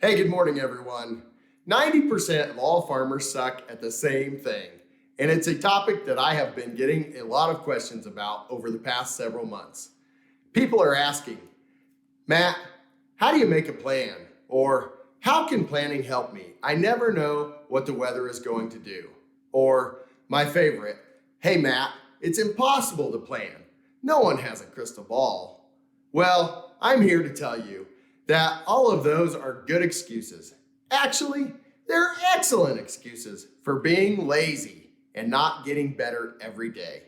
Hey, good morning, everyone. 90% of all farmers suck at the same thing. And it's a topic that I have been getting a lot of questions about over the past several months. People are asking, Matt, how do you make a plan? Or how can planning help me? I never know what the weather is going to do. Or my favorite, hey, Matt, it's impossible to plan. No one has a crystal ball. Well, I'm here to tell you that all of those are good excuses. Actually, they're excellent excuses for being lazy and not getting better every day.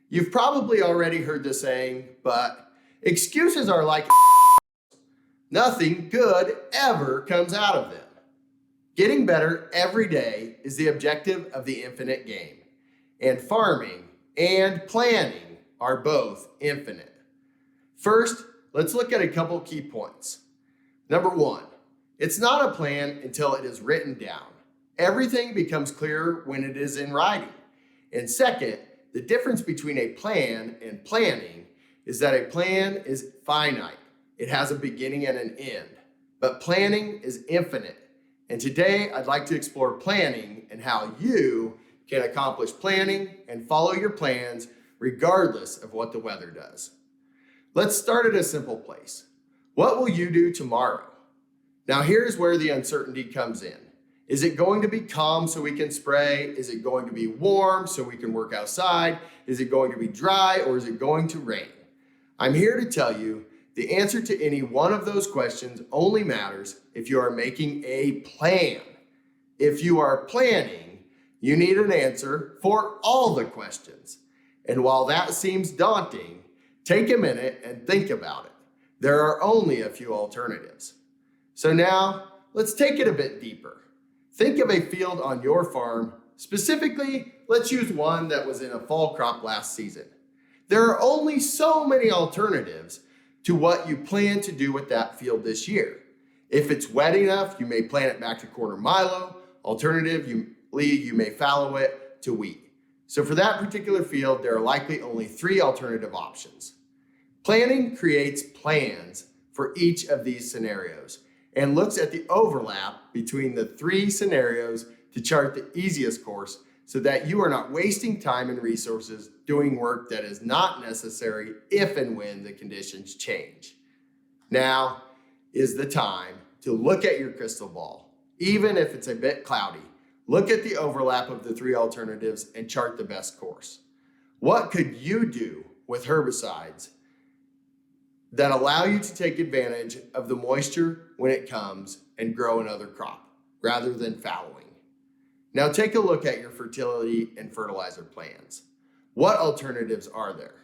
You've probably already heard the saying, but excuses are like nothing good ever comes out of them. Getting better every day is the objective of the infinite game, and farming and planning are both infinite. First, let's look at a couple key points. Number one, it's not a plan until it is written down. Everything becomes clearer when it is in writing. And second, the difference between a plan and planning is that a plan is finite. It has a beginning and an end. But planning is infinite. And today I'd like to explore planning and how you can accomplish planning and follow your plans regardless of what the weather does. Let's start at a simple place. What will you do tomorrow? Now here's where the uncertainty comes in. Is it going to be calm so we can spray? Is it going to be warm so we can work outside? Is it going to be dry or is it going to rain? I'm here to tell you the answer to any one of those questions only matters if you are making a plan. If you are planning, you need an answer for all the questions. And while that seems daunting, take a minute and think about it. There are only a few alternatives. So now, let's take it a bit deeper. Think of a field on your farm. Specifically, let's use one that was in a fall crop last season. There are only so many alternatives to what you plan to do with that field this year. If it's wet enough, you may plant it back to corn milo. Alternatively, you may fallow it to wheat. So for that particular field, there are likely only 3 alternative options. Planning creates plans for each of these scenarios and looks at the overlap between the 3 scenarios to chart the easiest course so that you are not wasting time and resources doing work that is not necessary if and when the conditions change. Now is the time to look at your crystal ball. Even if it's a bit cloudy, look at the overlap of the 3 alternatives and chart the best course. What could you do with herbicides that allow you to take advantage of the moisture when it comes and grow another crop rather than fallowing? Now take a look at your fertility and fertilizer plans. What alternatives are there?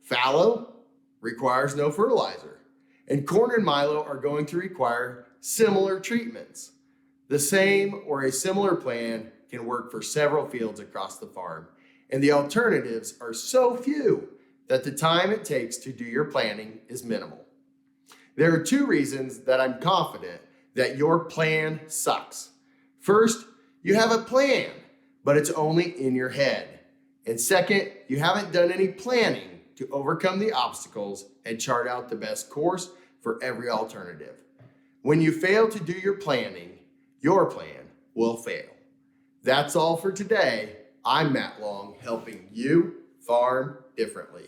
Fallow requires no fertilizer, and corn and milo are going to require similar treatments. The same or a similar plan can work for several fields across the farm, and the alternatives are so few that the time it takes to do your planning is minimal. There are 2 reasons that I'm confident that your plan sucks. First, you have a plan, but it's only in your head. And second, you haven't done any planning to overcome the obstacles and chart out the best course for every alternative. When you fail to do your planning, your plan will fail. That's all for today. I'm Matt Long, helping you farm differently.